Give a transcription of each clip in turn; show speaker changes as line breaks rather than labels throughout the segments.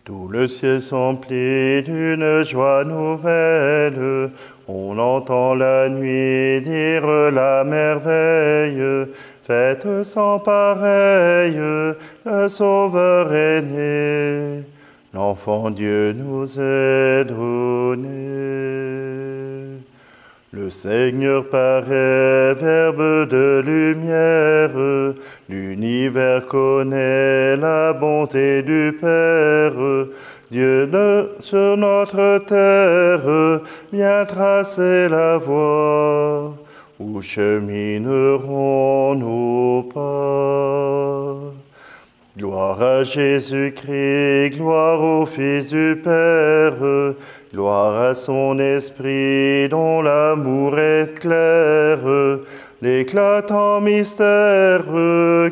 Tout le ciel s'emplit d'une joie nouvelle. On entend la nuit dire la merveille. Fête sans pareille, le Sauveur est né. L'enfant Dieu nous est donné. Le Seigneur paraît, Verbe de lumière, l'univers connaît la bonté du Père. Dieu sur notre terre vient tracer la voie où chemineront nos pas. Gloire à Jésus-Christ, gloire au Fils du Père, gloire à son Esprit dont l'amour est clair, l'éclatant mystère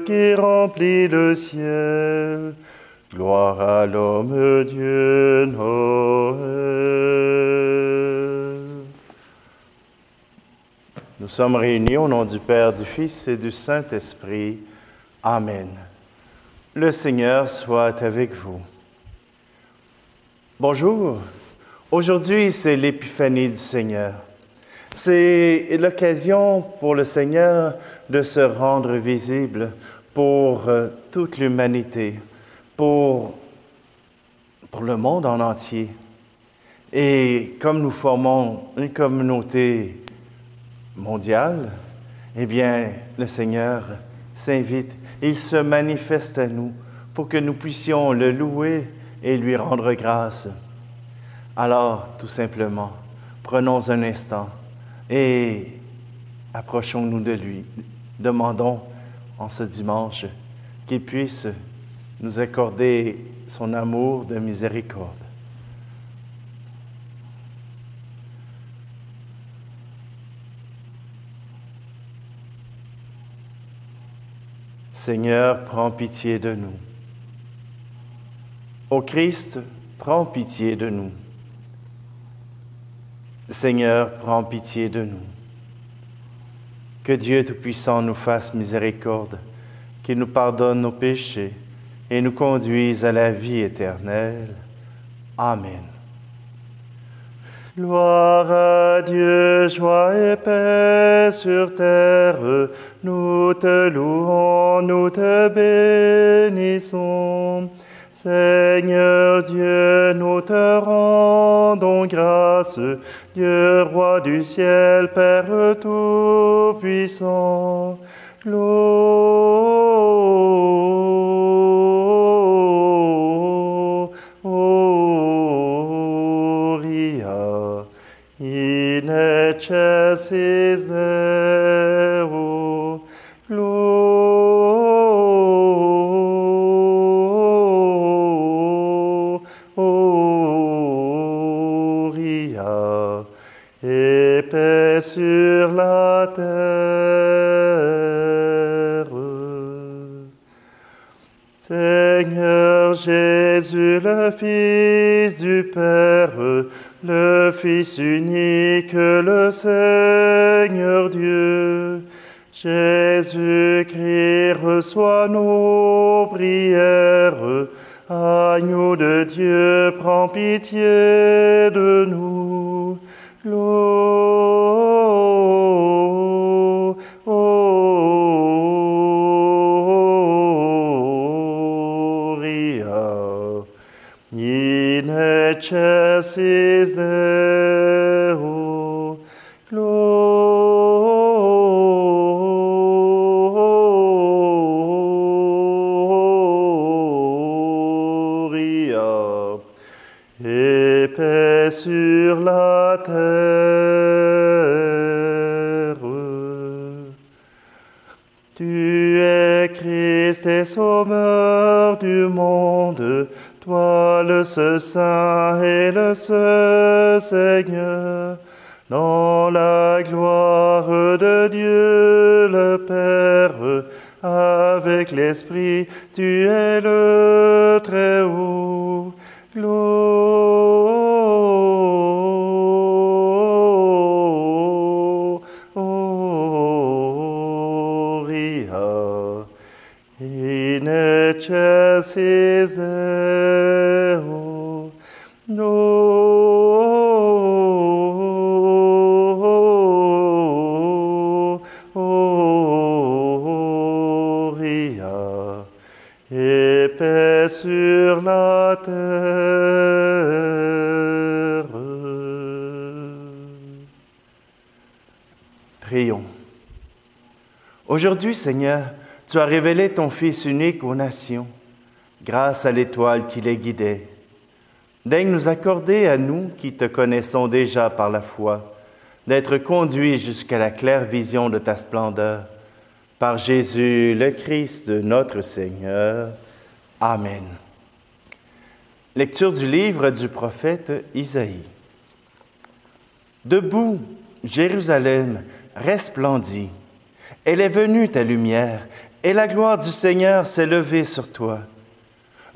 qui remplit le ciel. Gloire à l'homme Dieu Noël. Nous sommes réunis au nom du Père, du Fils et du Saint-Esprit. Amen. Le Seigneur soit avec vous. Bonjour. Aujourd'hui, c'est l'Épiphanie du Seigneur. C'est l'occasion pour le Seigneur de se rendre visible pour toute l'humanité, pour le monde en entier. Et comme nous formons une communauté mondiale, eh bien, le Seigneur s'invite, il se manifeste à nous pour que nous puissions le louer et lui rendre grâce. Alors, tout simplement, prenons un instant et approchons-nous de lui. Demandons en ce dimanche qu'il puisse nous accorder son amour de miséricorde. Seigneur, prends pitié de nous. Ô Christ, prends pitié de nous. Seigneur, prends pitié de nous. Que Dieu Tout-Puissant nous fasse miséricorde, qu'il nous pardonne nos péchés et nous conduise à la vie éternelle. Amen. Gloire à Dieu, joie et paix sur terre, nous te louons, nous te bénissons. Seigneur Dieu, nous te rendons grâce, Dieu roi du ciel, Père tout-puissant. Gloria in excelsis Deo. Gloria et paix sur la terre. Seigneur Jésus, le Fils du Père, le Fils unique, le Seigneur Dieu, Jésus-Christ, reçois nos prières. Agneau de Dieu, prends pitié de nous. Gloria in excelsis Deo. Gloria et paix sur la terre. Tu es Christ et Sauveur du monde, toi le seul Saint et le seul Seigneur, dans la gloire de Dieu le Père, avec l'Esprit, tu es le Très-Haut. Gloria in excelsis Deo. la terre. Prions. Aujourd'hui, Seigneur, tu as révélé ton Fils unique aux nations, grâce à l'étoile qui les guidait. Daigne nous accorder à nous, qui te connaissons déjà par la foi, d'être conduits jusqu'à la claire vision de ta splendeur. Par Jésus, le Christ, notre Seigneur. Amen. Lecture du livre du prophète Isaïe. Debout, Jérusalem resplendit. Elle est venue ta lumière, et la gloire du Seigneur s'est levée sur toi.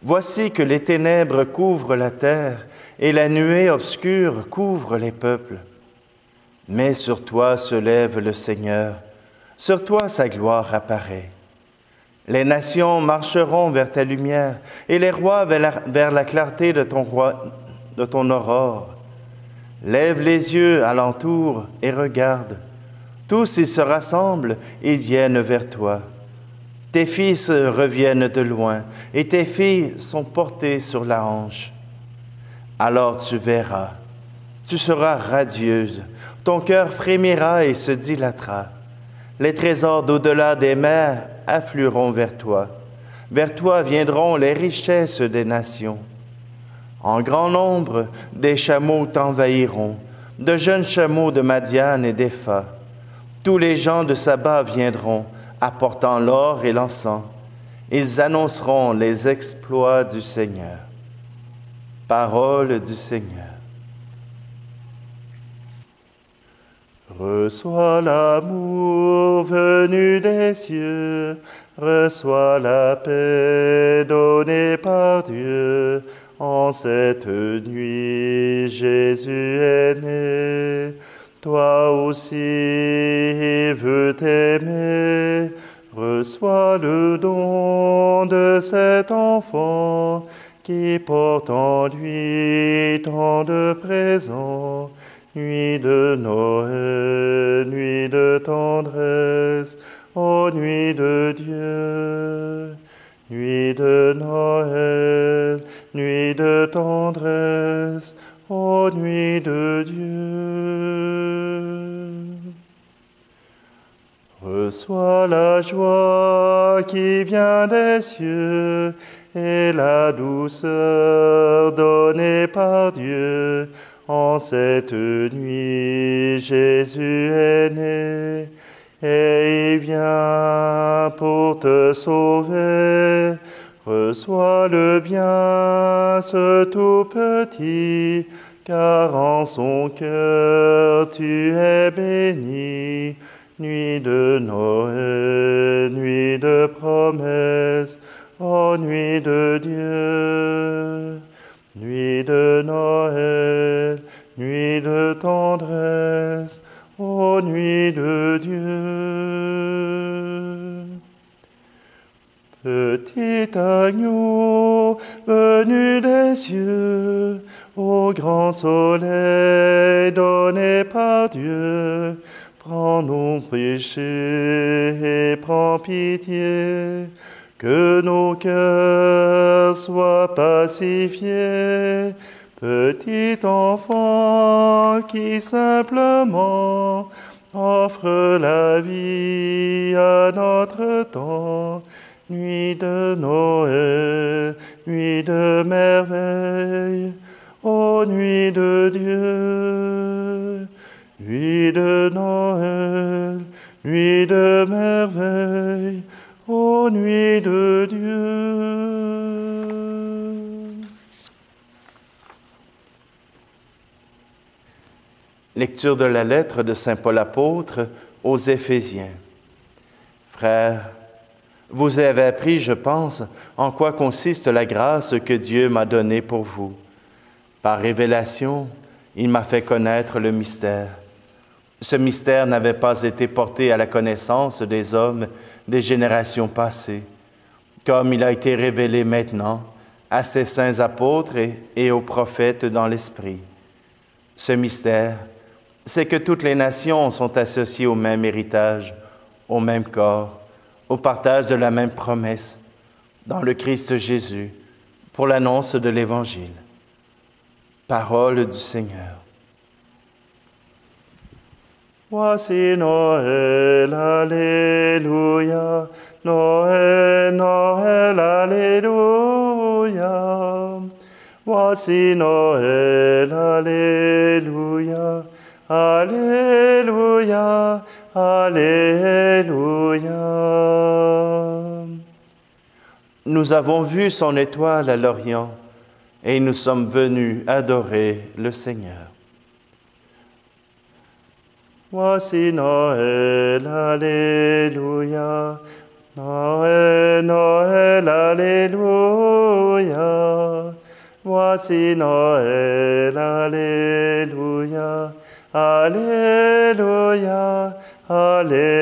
Voici que les ténèbres couvrent la terre, et la nuée obscure couvre les peuples. Mais sur toi se lève le Seigneur, sur toi sa gloire apparaît. Les nations marcheront vers ta lumière, et les rois vers la clarté de ton aurore. Lève les yeux alentour et regarde. Tous ils se rassemblent, ils viennent vers toi. Tes fils reviennent de loin, et tes filles sont portées sur la hanche. Alors tu verras, tu seras radieuse, ton cœur frémira et se dilatera. Les trésors d'au-delà des mers afflueront vers toi. Vers toi viendront les richesses des nations. En grand nombre, des chameaux t'envahiront, de jeunes chameaux de Madian et d'Épha. Tous les gens de Saba viendront, apportant l'or et l'encens. Ils annonceront les exploits du Seigneur. Parole du Seigneur. Reçois l'amour venu des cieux, reçois la paix donnée par Dieu. En cette nuit, Jésus est né. Toi aussi, il veut t'aimer. Reçois le don de cet enfant qui porte en lui tant de présents. Nuit de Noël, nuit de tendresse, ô nuit de Dieu. Nuit de Noël, nuit de tendresse, ô nuit de Dieu. Reçois la joie qui vient des cieux et la douceur donnée par Dieu. En cette nuit, Jésus est né, et il vient pour te sauver. Reçois le bien, ce tout petit, car en son cœur tu es béni. Nuit de Noël, nuit de promesse, ô nuit de Dieu. Nuit de Noël, nuit de tendresse, ô nuit de Dieu. Petit agneau venu des cieux, au grand soleil donné par Dieu, prends nos péchés et prends pitié. Que nos cœurs soient pacifiés, petit enfant qui simplement offre la vie à notre temps. Nuit de Noël, nuit de merveille, ô nuit de Dieu. Nuit de Noël, nuit de merveille, ô nuit de Dieu. Lecture de la lettre de saint Paul apôtre aux Éphésiens. Frères, vous avez appris, je pense, en quoi consiste la grâce que Dieu m'a donnée pour vous. Par révélation, il m'a fait connaître le mystère. Ce mystère n'avait pas été porté à la connaissance des hommes des générations passées, comme il a été révélé maintenant à ses saints apôtres et aux prophètes dans l'Esprit. Ce mystère, c'est que toutes les nations sont associées au même héritage, au même corps, au partage de la même promesse, dans le Christ Jésus, pour l'annonce de l'Évangile. Parole du Seigneur. Voici Noël, Alléluia, Noël, Noël, Alléluia. Voici Noël, Alléluia, Alléluia, Alléluia. Nous avons vu son étoile à l'Orient et nous sommes venus adorer le Seigneur. Voici Noël, Alléluia, Noël, Noël, Alléluia. Voici Noël, Alléluia, Alléluia, Alléluia.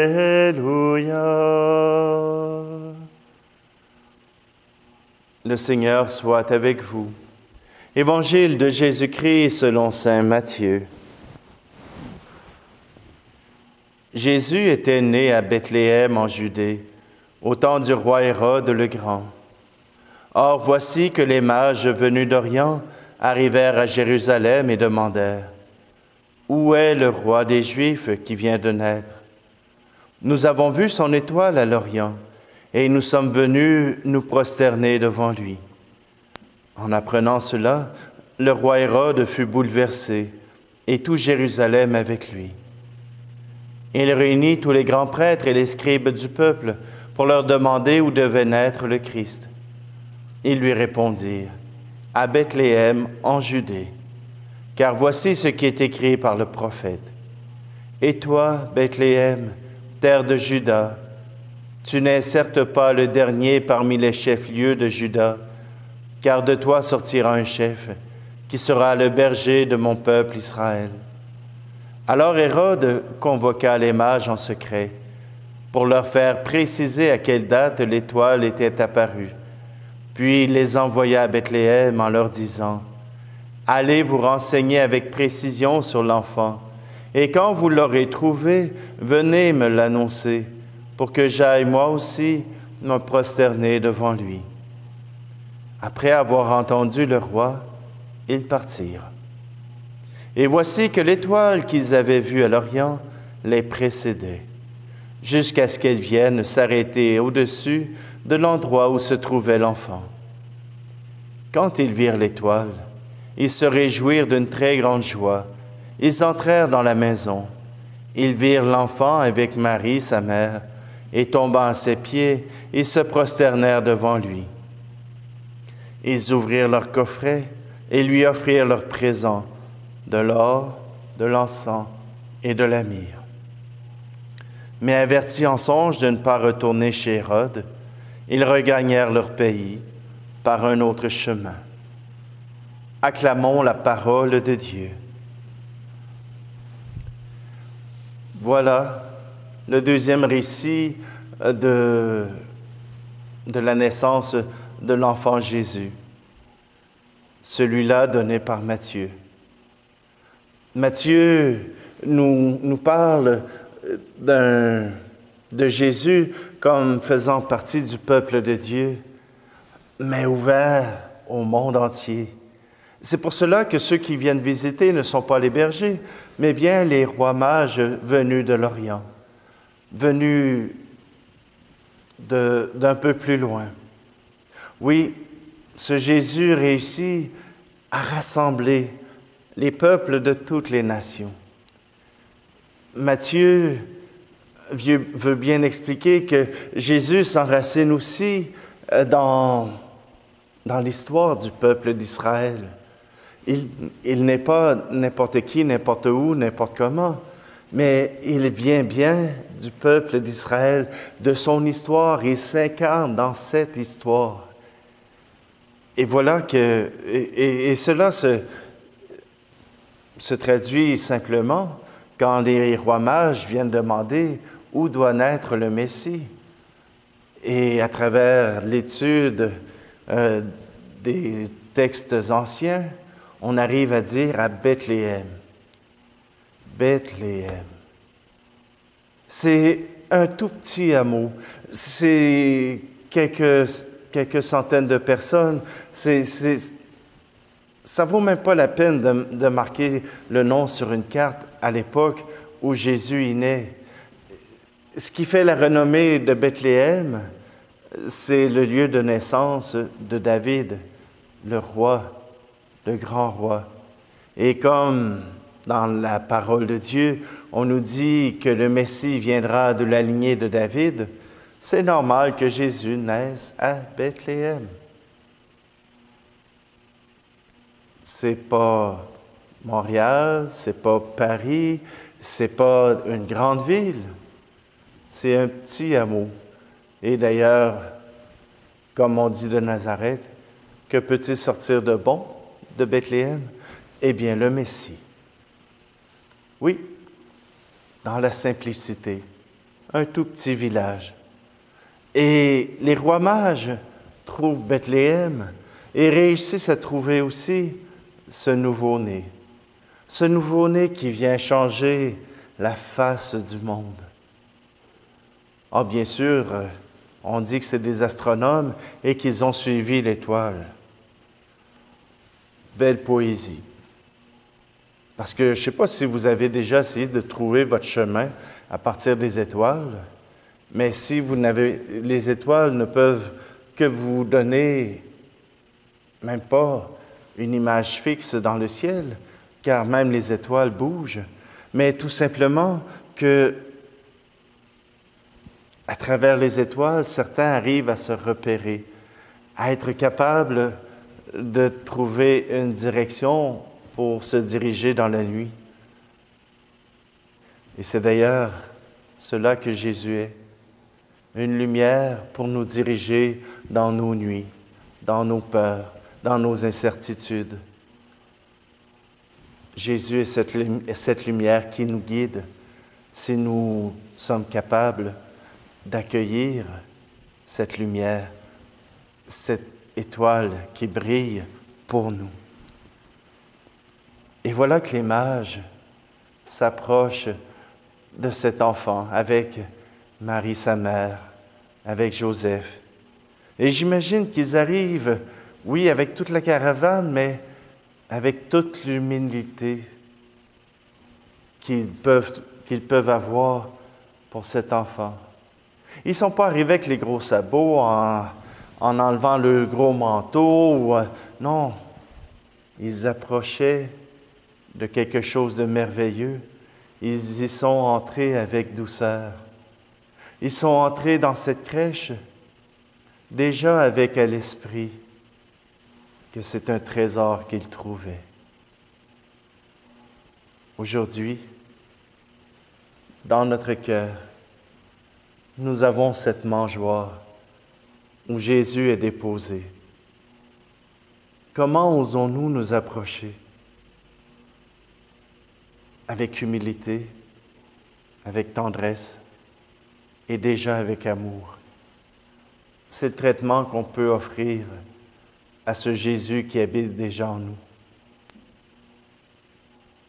Le Seigneur soit avec vous. Évangile de Jésus-Christ selon saint Matthieu. Jésus était né à Bethléem en Judée, au temps du roi Hérode le Grand. Or voici que les mages venus d'Orient arrivèrent à Jérusalem et demandèrent: « Où est le roi des Juifs qui vient de naître? Nous avons vu son étoile à l'Orient, et nous sommes venus nous prosterner devant lui. » En apprenant cela, le roi Hérode fut bouleversé, et tout Jérusalem avec lui. Il réunit tous les grands prêtres et les scribes du peuple pour leur demander où devait naître le Christ. Ils lui répondirent: « À Bethléem, en Judée, car voici ce qui est écrit par le prophète. Et toi, Bethléem, terre de Juda, tu n'es certes pas le dernier parmi les chefs-lieux de Juda, car de toi sortira un chef qui sera le berger de mon peuple Israël. » Alors Hérode convoqua les mages en secret pour leur faire préciser à quelle date l'étoile était apparue. Puis il les envoya à Bethléem en leur disant: « Allez vous renseigner avec précision sur l'enfant, et quand vous l'aurez trouvé, venez me l'annoncer, pour que j'aille moi aussi me prosterner devant lui. » Après avoir entendu le roi, ils partirent. Et voici que l'étoile qu'ils avaient vue à l'Orient les précédait, jusqu'à ce qu'elle vienne s'arrêter au-dessus de l'endroit où se trouvait l'enfant. Quand ils virent l'étoile, ils se réjouirent d'une très grande joie. Ils entrèrent dans la maison. Ils virent l'enfant avec Marie, sa mère, et tombant à ses pieds, ils se prosternèrent devant lui. Ils ouvrirent leur coffret et lui offrirent leurs présents, de l'or, de l'encens et de la myrrhe. Mais avertis en songe de ne pas retourner chez Hérode, ils regagnèrent leur pays par un autre chemin. Acclamons la parole de Dieu. Voilà le deuxième récit de la naissance de l'enfant Jésus, celui-là donné par Matthieu. Matthieu nous parle de Jésus comme faisant partie du peuple de Dieu, mais ouvert au monde entier. C'est pour cela que ceux qui viennent visiter ne sont pas les bergers, mais bien les rois mages venus de l'Orient, venus d'un peu plus loin. Oui, ce Jésus réussit à rassembler les peuples de toutes les nations. Matthieu veut bien expliquer que Jésus s'enracine aussi dans l'histoire du peuple d'Israël. Il n'est pas n'importe qui, n'importe où, n'importe comment, mais il vient bien du peuple d'Israël, de son histoire, il s'incarne dans cette histoire. Et voilà que, et cela se traduit simplement quand les rois mages viennent demander où doit naître le Messie. Et à travers l'étude des textes anciens, on arrive à dire à Bethléem. Bethléem. C'est un tout petit hameau. C'est quelques quelques centaines de personnes. Ça vaut même pas la peine de marquer le nom sur une carte à l'époque où Jésus est né. Ce qui fait la renommée de Bethléem, c'est le lieu de naissance de David, le roi, le grand roi. Et comme dans la parole de Dieu, on nous dit que le Messie viendra de la lignée de David, c'est normal que Jésus naisse à Bethléem. C'est pas Montréal, c'est pas Paris, c'est pas une grande ville. C'est un petit hameau. Et d'ailleurs, comme on dit de Nazareth, que peut-il sortir de bon de Bethléem? Eh bien, le Messie. Oui, dans la simplicité, un tout petit village. Et les rois mages trouvent Bethléem et réussissent à trouver aussi ce nouveau-né. Ce nouveau-né qui vient changer la face du monde. Ah, bien sûr, on dit que c'est des astronomes et qu'ils ont suivi l'étoile. Belle poésie. Parce que je ne sais pas si vous avez déjà essayé de trouver votre chemin à partir des étoiles, mais si vous n'avez, les étoiles ne peuvent que vous donner même pas une image fixe dans le ciel, car même les étoiles bougent, mais tout simplement que à travers les étoiles, certains arrivent à se repérer, à être capables de trouver une direction pour se diriger dans la nuit. Et c'est d'ailleurs cela que Jésus est, une lumière pour nous diriger dans nos nuits, dans nos peurs, dans nos incertitudes. Jésus est cette lumière qui nous guide si nous sommes capables d'accueillir cette lumière, cette étoile qui brille pour nous. Et voilà que les mages s'approchent de cet enfant avec Marie, sa mère, avec Joseph. Et j'imagine qu'ils arrivent, oui, avec toute la caravane, mais avec toute l'humilité qu'ils peuvent avoir pour cet enfant. Ils ne sont pas arrivés avec les gros sabots en enlevant le gros manteau. Non, ils approchaient de quelque chose de merveilleux. Ils y sont entrés avec douceur. Ils sont entrés dans cette crèche déjà avec à l'esprit que c'est un trésor qu'ils trouvaient. Aujourd'hui, dans notre cœur, nous avons cette mangeoire où Jésus est déposé. Comment osons-nous nous approcher? Avec humilité, avec tendresse et déjà avec amour. C'est le traitement qu'on peut offrir à ce Jésus qui habite déjà en nous.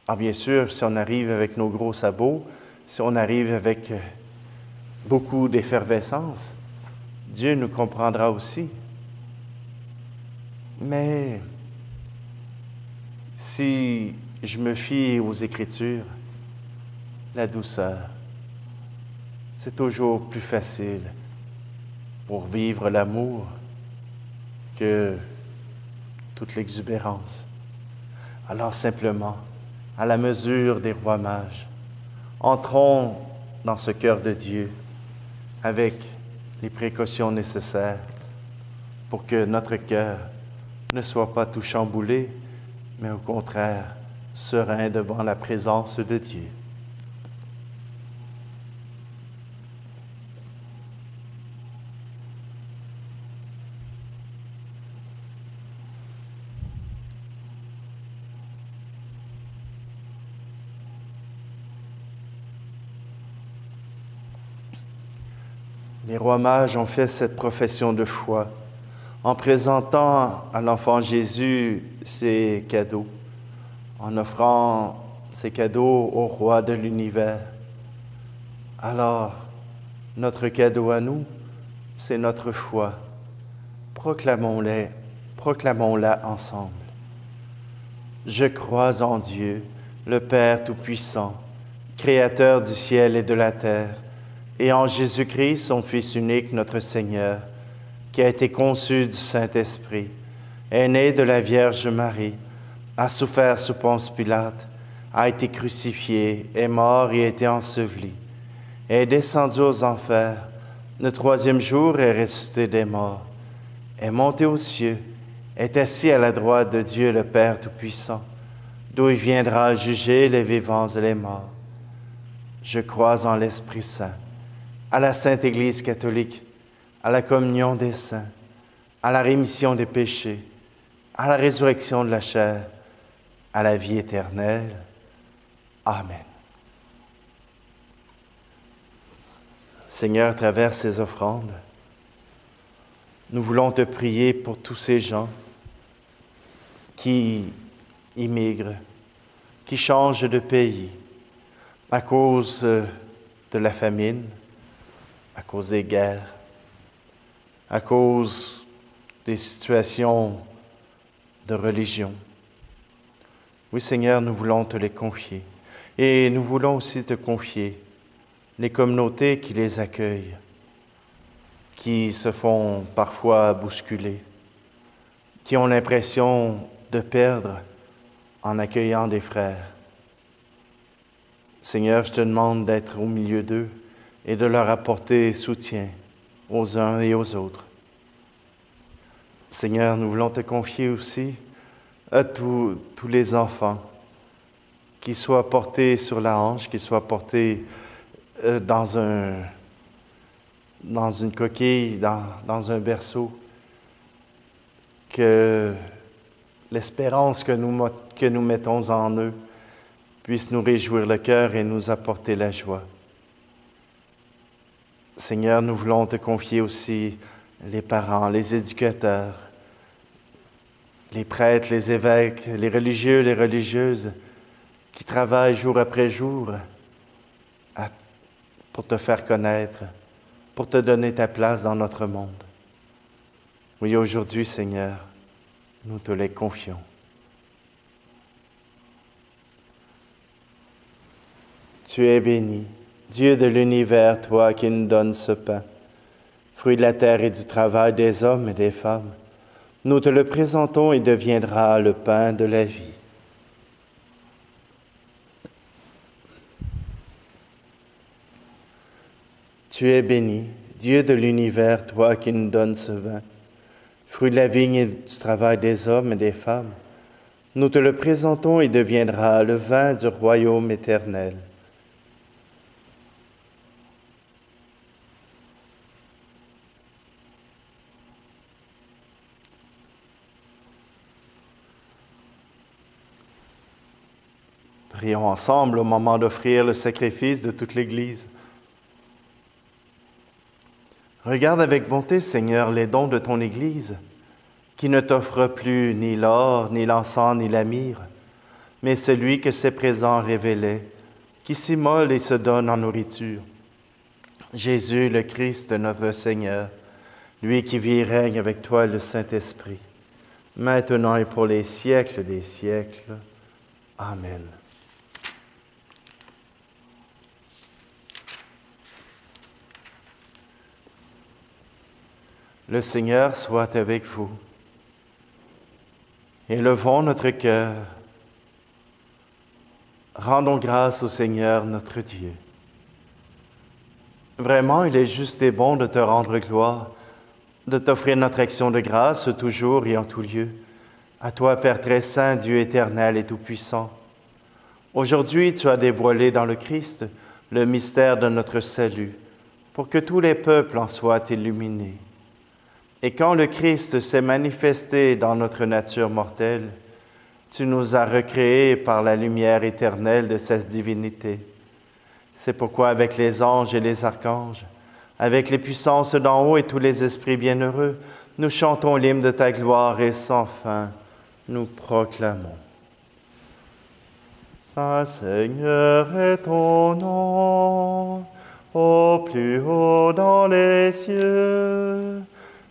Ah, bien sûr, si on arrive avec nos gros sabots, si on arrive avec beaucoup d'effervescence, Dieu nous comprendra aussi. Mais si je me fie aux Écritures, la douceur, c'est toujours plus facile pour vivre l'amour que toute l'exubérance. Alors simplement, à la mesure des rois mages, entrons dans ce cœur de Dieu avec les précautions nécessaires pour que notre cœur ne soit pas tout chamboulé, mais au contraire, serein devant la présence de Dieu. Les rois mages ont fait cette profession de foi en présentant à l'enfant Jésus ses cadeaux, en offrant ces cadeaux au roi de l'univers. Alors, notre cadeau à nous, c'est notre foi, proclamons-la ensemble. Je crois en Dieu, le Père Tout-Puissant, Créateur du ciel et de la terre, et en Jésus-Christ, son Fils unique, notre Seigneur, qui a été conçu du Saint-Esprit, est né de la Vierge Marie, a souffert sous Ponce Pilate, a été crucifié, est mort et a été enseveli, est descendu aux enfers, le troisième jour est ressuscité des morts, est monté aux cieux, est assis à la droite de Dieu le Père Tout-Puissant, d'où il viendra juger les vivants et les morts. Je crois en l'Esprit Saint, à la Sainte Église catholique, à la communion des saints, à la rémission des péchés, à la résurrection de la chair, à la vie éternelle. Amen. Seigneur, à travers ces offrandes, nous voulons te prier pour tous ces gens qui immigrent, qui changent de pays à cause de la famine, à cause des guerres, à cause des situations de religion. Oui, Seigneur, nous voulons te les confier. Et nous voulons aussi te confier les communautés qui les accueillent, qui se font parfois bousculer, qui ont l'impression de perdre en accueillant des frères. Seigneur, je te demande d'être au milieu d'eux et de leur apporter soutien aux uns et aux autres. Seigneur, nous voulons te confier aussi à tous les enfants, qu'ils soient portés sur la hanche, qu'ils soient portés dans une coquille, dans un berceau, que l'espérance que nous mettons en eux puisse nous réjouir le cœur et nous apporter la joie. Seigneur, nous voulons te confier aussi les parents, les éducateurs, les prêtres, les évêques, les religieux, les religieuses qui travaillent jour après jour pour te faire connaître, pour te donner ta place dans notre monde. Oui, aujourd'hui, Seigneur, nous te les confions. Tu es béni, Dieu de l'univers, toi qui nous donnes ce pain, fruit de la terre et du travail des hommes et des femmes. Nous te le présentons et deviendra le pain de la vie. Tu es béni, Dieu de l'univers, toi qui nous donnes ce vin, fruit de la vigne et du travail des hommes et des femmes. Nous te le présentons et deviendra le vin du royaume éternel. Prions ensemble au moment d'offrir le sacrifice de toute l'Église. Regarde avec bonté, Seigneur, les dons de ton Église, qui ne t'offre plus ni l'or, ni l'encens, ni la myrrhe, mais celui que ses présents révélaient, qui s'immole et se donne en nourriture. Jésus, le Christ, notre Seigneur, lui qui vit et règne avec toi le Saint-Esprit, maintenant et pour les siècles des siècles. Amen. Le Seigneur soit avec vous. Élevons notre cœur. Rendons grâce au Seigneur notre Dieu. Vraiment, il est juste et bon de te rendre gloire, de t'offrir notre action de grâce toujours et en tout lieu. À toi, Père très saint, Dieu éternel et tout-puissant. Aujourd'hui, tu as dévoilé dans le Christ le mystère de notre salut, pour que tous les peuples en soient illuminés. Et quand le Christ s'est manifesté dans notre nature mortelle, tu nous as recréés par la lumière éternelle de sa divinité. C'est pourquoi avec les anges et les archanges, avec les puissances d'en haut et tous les esprits bienheureux, nous chantons l'hymne de ta gloire et sans fin, nous proclamons. Saint Seigneur est ton nom, au plus haut dans les cieux.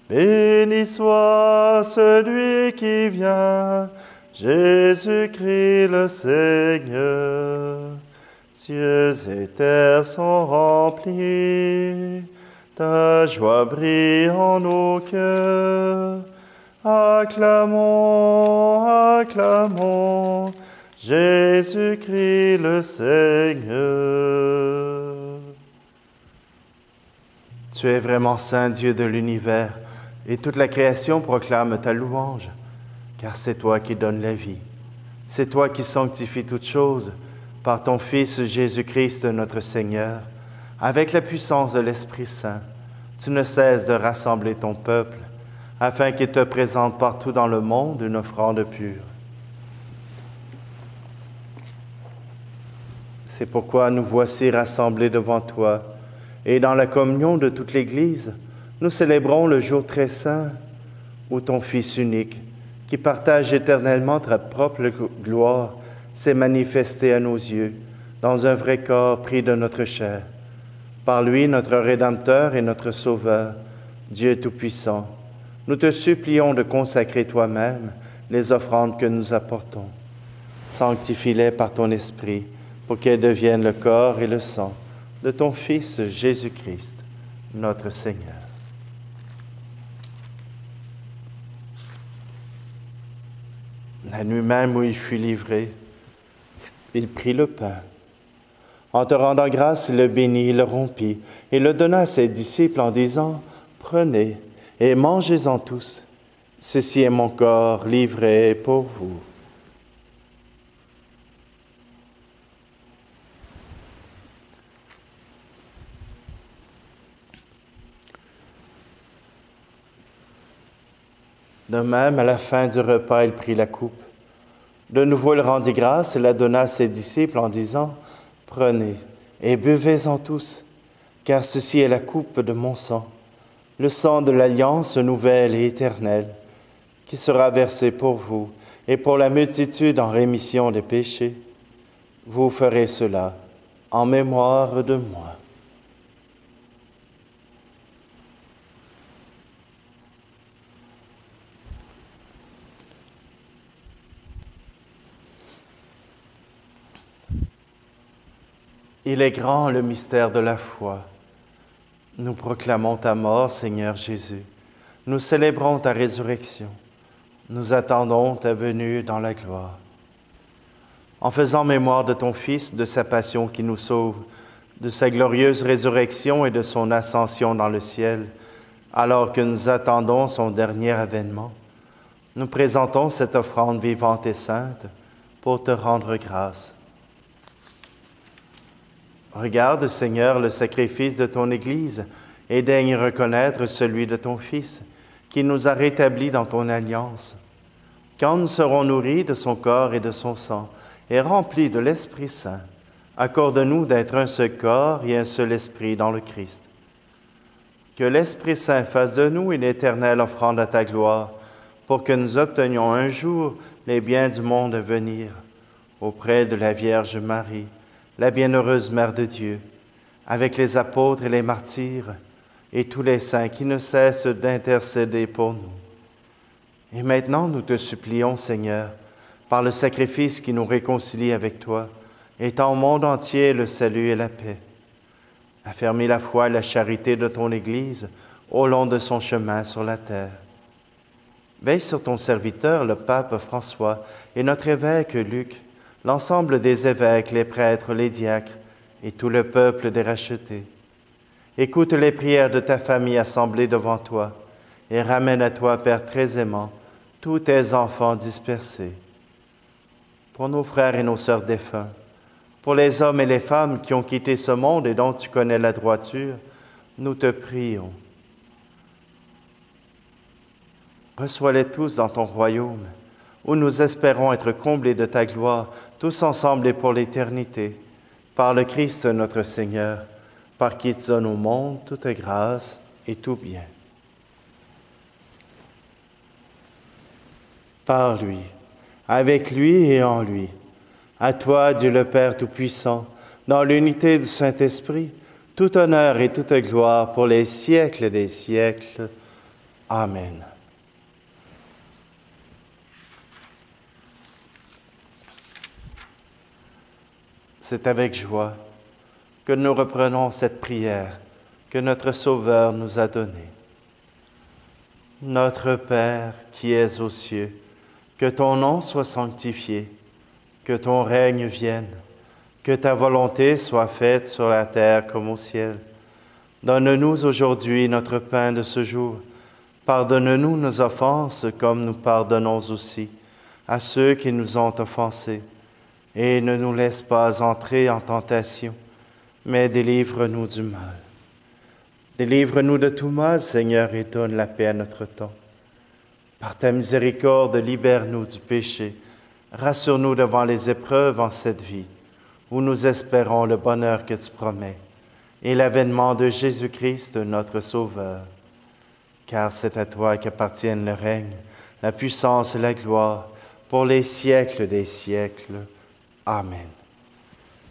Béni soit celui qui vient, Jésus-Christ le Seigneur. Cieux et terre sont remplis, ta joie brille en nos cœurs. Acclamons, acclamons, Jésus-Christ le Seigneur. Tu es vraiment saint, Dieu de l'univers, et toute la création proclame ta louange, car c'est toi qui donnes la vie. C'est toi qui sanctifies toutes choses par ton Fils Jésus-Christ notre Seigneur. Avec la puissance de l'Esprit Saint, tu ne cesses de rassembler ton peuple, afin qu'il te présente partout dans le monde une offrande pure. C'est pourquoi nous voici rassemblés devant toi, et dans la communion de toute l'Église, nous célébrons le jour très saint où ton Fils unique, qui partage éternellement ta propre gloire, s'est manifesté à nos yeux dans un vrai corps pris de notre chair. Par lui, notre Rédempteur et notre Sauveur, Dieu Tout-Puissant, nous te supplions de consacrer toi-même les offrandes que nous apportons. Sanctifie-les par ton Esprit pour qu'elles deviennent le corps et le sang de ton Fils Jésus-Christ, notre Seigneur. La nuit même où il fut livré, il prit le pain. En te rendant grâce, il le bénit, il le rompit et le donna à ses disciples en disant, « Prenez et mangez-en tous. Ceci est mon corps livré pour vous. » De même, à la fin du repas, il prit la coupe. De nouveau, il rendit grâce et la donna à ses disciples en disant, « Prenez et buvez-en tous, car ceci est la coupe de mon sang, le sang de l'alliance nouvelle et éternelle, qui sera versé pour vous et pour la multitude en rémission des péchés. Vous ferez cela en mémoire de moi. » Il est grand le mystère de la foi. Nous proclamons ta mort, Seigneur Jésus. Nous célébrons ta résurrection. Nous attendons ta venue dans la gloire. En faisant mémoire de ton Fils, de sa passion qui nous sauve, de sa glorieuse résurrection et de son ascension dans le ciel, alors que nous attendons son dernier avènement, nous présentons cette offrande vivante et sainte pour te rendre grâce. Regarde, Seigneur, le sacrifice de ton Église et daigne reconnaître celui de ton Fils, qui nous a rétablis dans ton alliance. Quand nous serons nourris de son corps et de son sang et remplis de l'Esprit Saint, accorde-nous d'être un seul corps et un seul esprit dans le Christ. Que l'Esprit Saint fasse de nous une éternelle offrande à ta gloire, pour que nous obtenions un jour les biens du monde à venir, auprès de la Vierge Marie, la bienheureuse Mère de Dieu, avec les apôtres et les martyrs, et tous les saints qui ne cessent d'intercéder pour nous. Et maintenant, nous te supplions, Seigneur, par le sacrifice qui nous réconcilie avec toi, étends au monde entier le salut et la paix. Affermis la foi et la charité de ton Église au long de son chemin sur la terre. Veille sur ton serviteur, le pape François, et notre évêque Luc, l'ensemble des évêques, les prêtres, les diacres et tout le peuple des rachetés. Écoute les prières de ta famille assemblée devant toi et ramène à toi, Père très aimant, tous tes enfants dispersés. Pour nos frères et nos sœurs défunts, pour les hommes et les femmes qui ont quitté ce monde et dont tu connais la droiture, nous te prions. Reçois-les tous dans ton royaume, où nous espérons être comblés de ta gloire, tous ensemble et pour l'éternité, par le Christ notre Seigneur, par qui tu donnes au monde toute grâce et tout bien. Par lui, avec lui et en lui, à toi, Dieu le Père Tout-Puissant, dans l'unité du Saint-Esprit, tout honneur et toute gloire pour les siècles des siècles. Amen. C'est avec joie que nous reprenons cette prière que notre Sauveur nous a donnée. Notre Père qui es aux cieux, que ton nom soit sanctifié, que ton règne vienne, que ta volonté soit faite sur la terre comme au ciel. Donne-nous aujourd'hui notre pain de ce jour. Pardonne-nous nos offenses comme nous pardonnons aussi à ceux qui nous ont offensés. Et ne nous laisse pas entrer en tentation, mais délivre-nous du mal. Délivre-nous de tout mal, Seigneur, et donne la paix à notre temps. Par ta miséricorde, libère-nous du péché. Rassure-nous devant les épreuves en cette vie, où nous espérons le bonheur que tu promets, et l'avènement de Jésus-Christ, notre Sauveur. Car c'est à toi qu'appartiennent le règne, la puissance et la gloire, pour les siècles des siècles. Amen.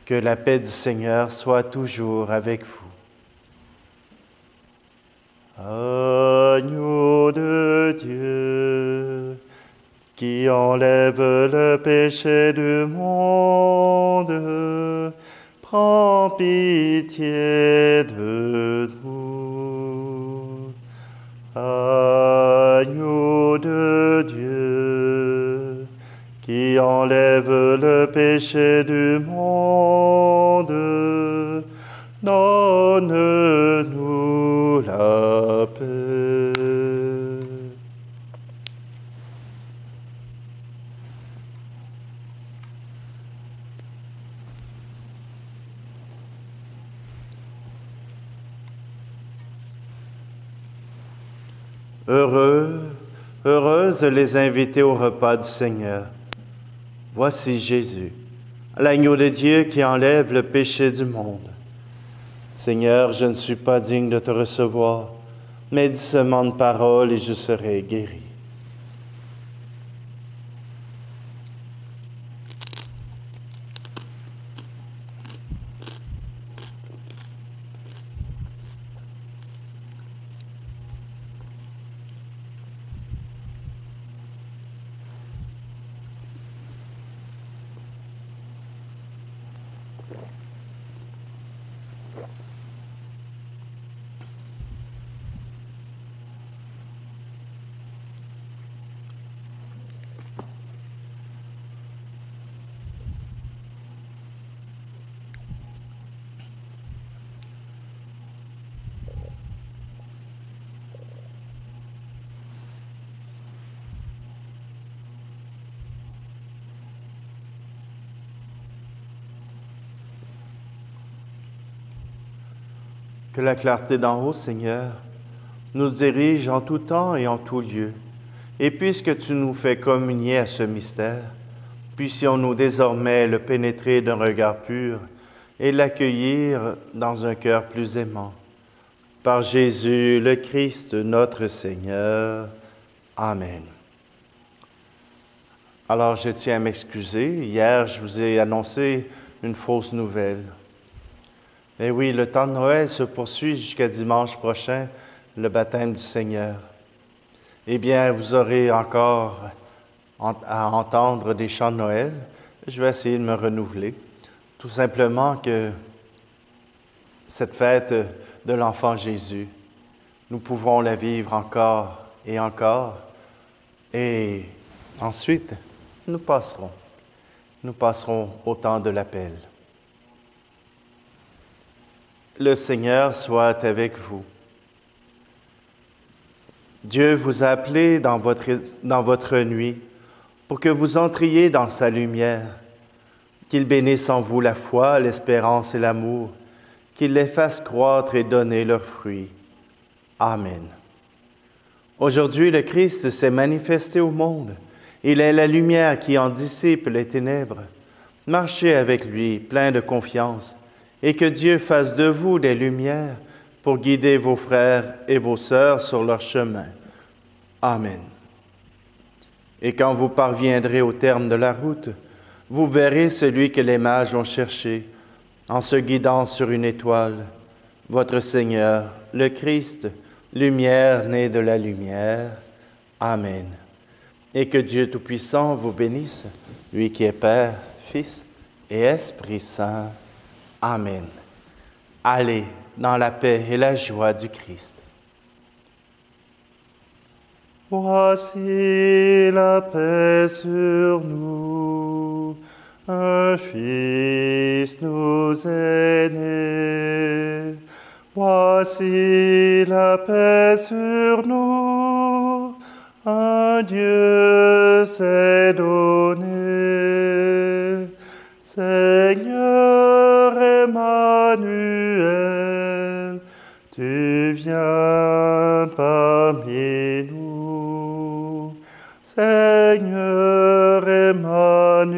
Que la paix du Seigneur soit toujours avec vous. Agneau de Dieu, qui enlève le péché du monde, prends pitié de nous. Agneau de Dieu, qui enlève le péché du monde, donne-nous la paix. Heureuses les invités au repas du Seigneur. Voici Jésus, l'agneau de Dieu qui enlève le péché du monde. Seigneur, je ne suis pas digne de te recevoir, mais dis seulement une parole et je serai guéri. Que la clarté d'en haut, Seigneur, nous dirige en tout temps et en tout lieu. Et puisque tu nous fais communier à ce mystère, puissions-nous désormais le pénétrer d'un regard pur et l'accueillir dans un cœur plus aimant. Par Jésus le Christ, notre Seigneur. Amen. Alors, je tiens à m'excuser. Hier, je vous ai annoncé une fausse nouvelle. Mais oui, le temps de Noël se poursuit jusqu'à dimanche prochain, le baptême du Seigneur. Eh bien, vous aurez encore à entendre des chants de Noël. Je vais essayer de me renouveler. Tout simplement que cette fête de l'enfant Jésus, nous pouvons la vivre encore et encore. Et ensuite, nous passerons au temps de l'appel. Le Seigneur soit avec vous. Dieu vous a appelé dans votre nuit pour que vous entriez dans sa lumière. Qu'il bénisse en vous la foi, l'espérance et l'amour, qu'il les fasse croître et donner leurs fruits. Amen. Aujourd'hui, le Christ s'est manifesté au monde. Il est la lumière qui en dissipe les ténèbres. Marchez avec lui, plein de confiance, et que Dieu fasse de vous des lumières pour guider vos frères et vos sœurs sur leur chemin. Amen. Et quand vous parviendrez au terme de la route, vous verrez celui que les mages ont cherché, en se guidant sur une étoile, votre Seigneur, le Christ, lumière née de la lumière. Amen. Et que Dieu Tout-Puissant vous bénisse, lui qui est Père, Fils et Esprit Saint. Amen. Allez dans la paix et la joie du Christ. Voici la paix sur nous, un Fils nous est né. Voici la paix sur nous, un Dieu s'est donné. Seigneur Emmanuel, tu viens parmi nous. Seigneur Emmanuel,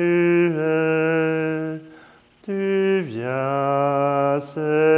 tu viens, Seigneur.